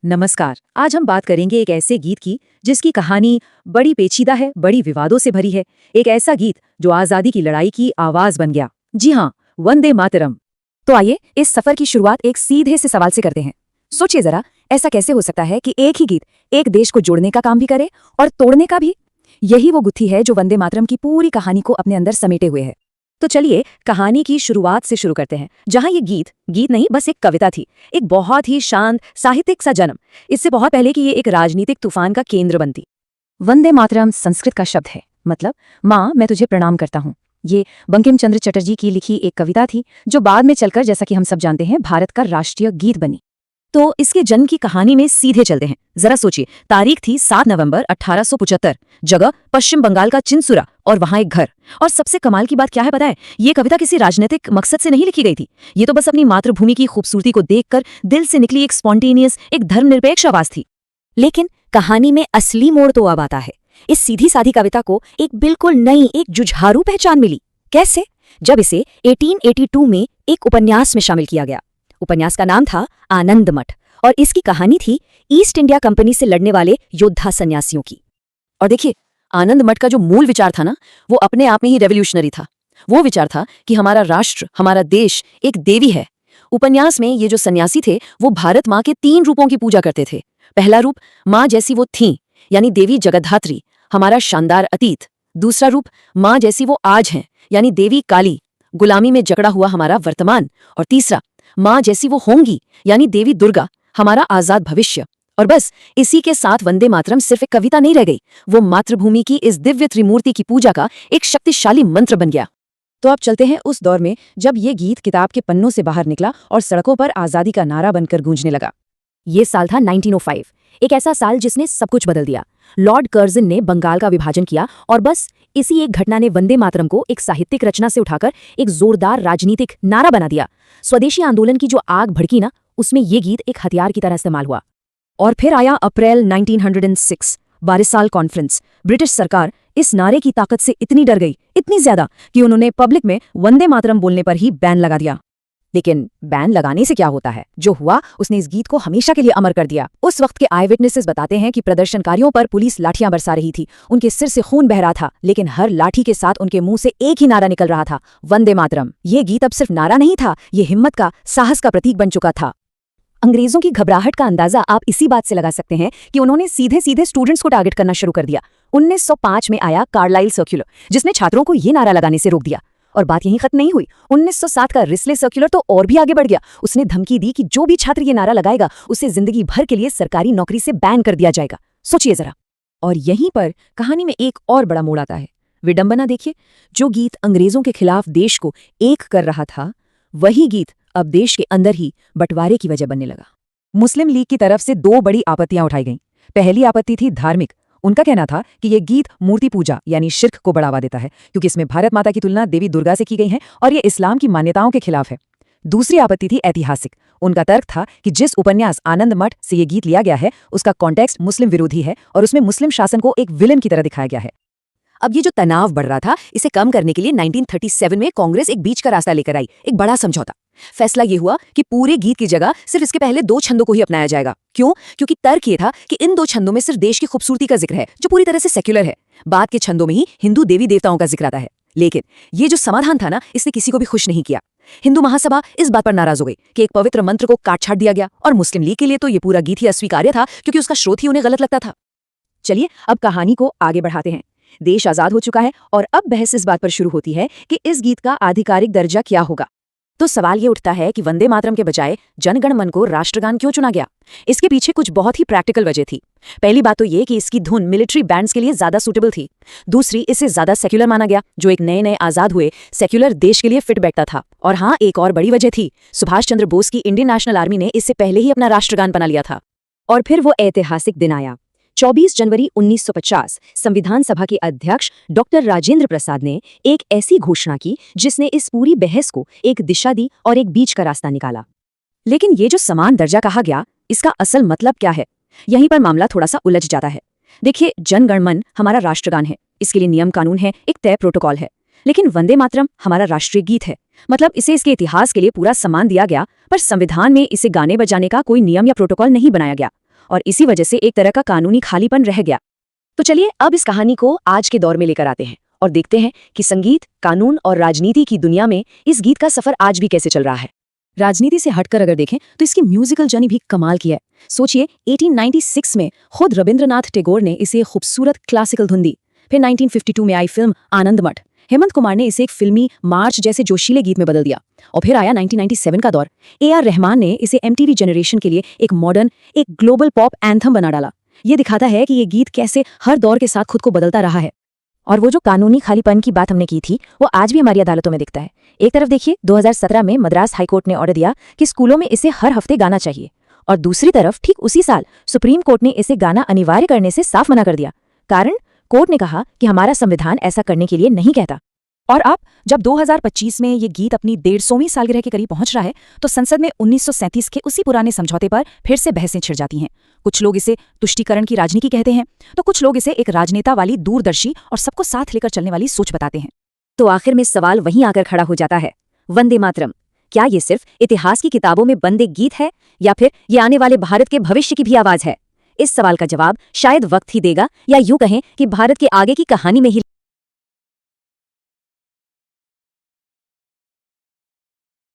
नमस्कार। आज हम बात करेंगे एक ऐसे गीत की जिसकी कहानी बड़ी पेचीदा है, बड़ी विवादों से भरी है। एक ऐसा गीत जो आजादी की लड़ाई की आवाज बन गया। जी हाँ, वंदे मातरम। तो आइए इस सफर की शुरुआत एक सीधे से सवाल से करते हैं। सोचिए जरा, ऐसा कैसे हो सकता है कि एक ही गीत एक देश को जोड़ने का काम भी करे और तोड़ने का भी? यही वो गुत्थी है जो वंदे मातरम की पूरी कहानी को अपने अंदर समेटे हुए है। तो चलिए कहानी की शुरुआत से शुरू करते हैं, जहां ये गीत नहीं बस एक कविता थी, एक बहुत ही शांत साहित्यिक सा जन्म, इससे बहुत पहले कि ये एक राजनीतिक तूफान का केंद्र बनती। वंदे मातरम संस्कृत का शब्द है, मतलब माँ मैं तुझे प्रणाम करता हूँ। ये बंकिम चंद्र चटर्जी की लिखी एक कविता थी जो बाद में चलकर, जैसा कि हम सब जानते हैं, भारत का राष्ट्रीय गीत बनी। तो इसके जन्म की कहानी में सीधे चलते हैं। जरा सोचिए, तारीख थी 7 नवंबर 1875, जगह पश्चिम बंगाल का चिनसुरा, और वहां एक घर। और सबसे कमाल की बात क्या है पता है? ये कविता किसी राजनीतिक मकसद से नहीं लिखी गई थी। ये तो बस अपनी मातृभूमि की खूबसूरती को देखकर दिल से निकली एक स्पॉन्टेनियस, एक धर्मनिरपेक्ष आवाज थी। लेकिन कहानी में असली मोड़ तो अब आता है। इस सीधी साधी कविता को एक बिल्कुल नई, एक जुझारू पहचान मिली। कैसे? जब इसे 1882 में एक उपन्यास में शामिल किया गया। उपन्यास का नाम था आनंद मठ, और इसकी कहानी थी ईस्ट इंडिया कंपनी से लड़ने वाले योद्धा सन्यासियों की। और देखिए, आनंद मठ का जो मूल विचार था ना, वो अपने आप में ही रेवोल्यूशनरी था। वो विचार था कि हमारा राष्ट्र, हमारा देश एक देवी है। उपन्यास में ये जो सन्यासी थे, वो भारत माँ के 3 रूपों की पूजा करते थे। पहला रूप, माँ जैसी वो थीं, यानी देवी जगद्धात्री, हमारा शानदार अतीत। दूसरा रूप, माँ जैसी वो आज हैं, यानी देवी काली, गुलामी में जकड़ा हुआ हमारा वर्तमान। और तीसरा, माँ जैसी वो होंगी, यानी देवी दुर्गा, हमारा आजाद भविष्य। और बस इसी के साथ वंदे मातरम सिर्फ एक कविता नहीं रह गई, वो मातृभूमि की इस दिव्य त्रिमूर्ति की पूजा का एक शक्तिशाली मंत्र बन गया। तो अब चलते हैं उस दौर में जब ये गीत किताब के पन्नों से बाहर निकला और सड़कों पर आजादी का नारा बनकर गूंजने लगा। ये साल था 1905, एक ऐसा साल जिसने सब कुछ बदल दिया। लॉर्ड कर्जन ने बंगाल का विभाजन किया, और बस इसी एक घटना ने वंदे मातरम को एक साहित्यिक रचना से उठाकर एक जोरदार राजनीतिक नारा बना दिया। स्वदेशी आंदोलन की जो आग भड़की ना, उसमें ये गीत एक हथियार की तरह इस्तेमाल हुआ। और फिर आया अप्रैल 1906, बारिसाल कॉन्फ्रेंस। ब्रिटिश सरकार इस नारे की ताकत से इतनी डर गई, इतनी ज्यादा, कि उन्होंने पब्लिक में वंदे मातरम बोलने पर ही बैन लगा दिया। लेकिन बैन लगाने से क्या होता है? जो हुआ, उसने इस गीत को हमेशा के लिए अमर कर दिया। उस वक्त के आई विटनेसेस बताते हैं कि प्रदर्शनकारियों पर पुलिस लाठियां बरसा रही थी, उनके सिर से खून बह रहा था, लेकिन हर लाठी के साथ उनके मुंह से एक ही नारा निकल रहा था, वंदे मातरम। ये गीत अब सिर्फ नारा नहीं था, ये हिम्मत का, साहस का प्रतीक बन चुका था। अंग्रेजों की घबराहट का अंदाजा आप इसी बात से लगा सकते हैं कि उन्होंने सीधे सीधे स्टूडेंट्स को टारगेट करना शुरू कर दिया। 1905 में आया कार्लाइल सर्कुलर, जिसने छात्रों को ये नारा लगाने से रोक दिया। और बात यहीं खत्म नहीं हुई। 1907 का रिस्ले सर्कुलर तो और भी आगे बढ़ गया। उसने धमकी दी कि जो भी छात्र ये नारा लगाएगा, उसे जिंदगी भर के लिए सरकारी नौकरी से बैन कर दिया जाएगा। सोचिए जरा। और यहीं पर कहानी में एक और बड़ा मोड़ आता है। विडंबना देखिए, जो गीत अंग्रेजों के खिलाफ देश को एक कर रहा था, वही गीत अब देश के अंदर ही बंटवारे की वजह बनने लगा। मुस्लिम लीग की तरफ से 2 बड़ी आपत्तियां उठाई गईं। पहली आपत्ति थी धार्मिक। उनका कहना था कि ये गीत मूर्ति पूजा यानी शिर्क को बढ़ावा देता है, क्योंकि इसमें भारत माता की तुलना देवी दुर्गा से की गई है और ये इस्लाम की मान्यताओं के खिलाफ है। दूसरी आपत्ति थी ऐतिहासिक। उनका तर्क था कि जिस उपन्यास आनंद मठ से ये गीत लिया गया है, उसका कॉन्टेक्स्ट मुस्लिम विरोधी है और उसमें मुस्लिम शासन को एक विलन की तरह दिखाया गया है। अब ये जो तनाव बढ़ रहा था, इसे कम करने के लिए 1937 में कांग्रेस एक बीच का रास्ता लेकर आई, एक बड़ा समझौता। फैसला ये हुआ कि पूरे गीत की जगह सिर्फ इसके पहले 2 छंदों को ही अपनाया जाएगा। क्यों? क्योंकि तर्क ये था कि इन 2 छंदों में सिर्फ देश की खूबसूरती का जिक्र है, जो पूरी तरह से सेक्युलर है। बाद के छंदों में ही हिंदू देवी देवताओं का जिक्र आता है। लेकिन ये जो समाधान था ना, इसने किसी को भी खुश नहीं किया। हिंदू महासभा इस बात पर नाराज हो गई कि एक पवित्र मंत्र को काट छाट दिया गया, और मुस्लिम लीग के लिए तो ये पूरा गीत ही अस्वीकार्य था, क्योंकि उसका स्रोत ही उन्हें गलत लगता था। चलिए अब कहानी को आगे बढ़ाते हैं। देश आजाद हो चुका है, और अब बहस इस बात पर शुरू होती है कि इस गीत का आधिकारिक दर्जा क्या होगा। तो सवाल ये उठता है कि वंदे मातरम के बजाय जनगण मन को राष्ट्रगान क्यों चुना गया? इसके पीछे कुछ बहुत ही प्रैक्टिकल वजह थी। पहली बात तो ये कि इसकी धुन मिलिट्री बैंड्स के लिए ज्यादा सूटेबल थी। दूसरी, इसे ज्यादा सेक्युलर माना गया, जो एक नए नए आजाद हुए सेक्युलर देश के लिए फिट बैठता था। और हाँ, एक और बड़ी वजह थी, सुभाष चंद्र बोस की इंडियन नेशनल आर्मी ने इससे पहले ही अपना राष्ट्रगान बना लिया था। और फिर वो ऐतिहासिक दिन आया, 24 जनवरी 1950। संविधान सभा के अध्यक्ष डॉक्टर राजेंद्र प्रसाद ने एक ऐसी घोषणा की जिसने इस पूरी बहस को एक दिशा दी और एक बीच का रास्ता निकाला। लेकिन ये जो समान दर्जा कहा गया, इसका असल मतलब क्या है? यहीं पर मामला थोड़ा सा उलझ जाता है। देखिए, जन गण मन हमारा राष्ट्रगान है, इसके लिए नियम कानून है, एक तय प्रोटोकॉल है। लेकिन वंदे मातरम हमारा राष्ट्रीय गीत है, मतलब इसे इसके इतिहास के लिए पूरा सम्मान दिया गया, पर संविधान में इसे गाने बजाने का कोई नियम या प्रोटोकॉल नहीं बनाया गया। और इसी वजह से एक तरह का कानूनी खालीपन रह गया। तो चलिए अब इस कहानी को आज के दौर में लेकर आते हैं और देखते हैं कि संगीत, कानून और राजनीति की दुनिया में इस गीत का सफर आज भी कैसे चल रहा है। राजनीति से हटकर अगर देखें तो इसकी म्यूजिकल जर्नी भी कमाल की है। सोचिए 1896 में खुद रविंद्रनाथ टैगोर ने इसे खूबसूरत क्लासिकल धुन दी। फिर 1952 में आई फिल्म आनंद मठ। हेमंत कुमार ने इसे एक फिल्मी मार्च जैसे जोशीले गीत में बदल दिया। और फिर आया 1997 का दौर। AR रहमान ने इसे MTV जनरेशन के लिए एक मॉडर्न, एक ग्लोबल पॉप एंथम बना डाला। ये दिखाता है कि ये गीत कैसे हर दौर के साथ खुद को बदलता रहा है। और वो जो कानूनी खालीपन की बात हमने की थी वो आज भी हमारी अदालतों में दिखता है। एक तरफ देखिए 2017 में मद्रास हाईकोर्ट ने ऑर्डर दिया कि स्कूलों में इसे हर हफ्ते गाना चाहिए, और दूसरी तरफ ठीक उसी साल सुप्रीम कोर्ट ने इसे गाना अनिवार्य करने से साफ मना कर दिया। कारण, कोर्ट ने कहा कि हमारा संविधान ऐसा करने के लिए नहीं कहता। और अब जब 2025 में ये गीत अपनी 150वीं सालगिरह के करीब पहुंच रहा है तो संसद में 1937 के उसी पुराने समझौते पर फिर से बहसें छिड़ जाती हैं। कुछ लोग इसे तुष्टीकरण की राजनीति कहते हैं तो कुछ लोग इसे एक राजनेता वाली दूरदर्शी और सबको साथ लेकर चलने वाली सोच बताते हैं। तो आखिर में सवाल वहीं आकर खड़ा हो जाता है, वंदे मातरम क्या ये सिर्फ इतिहास की किताबों में बंदे गीत है या फिर ये आने वाले भारत के भविष्य की भी आवाज है? इस सवाल का जवाब शायद वक्त ही देगा, या यूं कहें कि भारत के आगे की कहानी में ही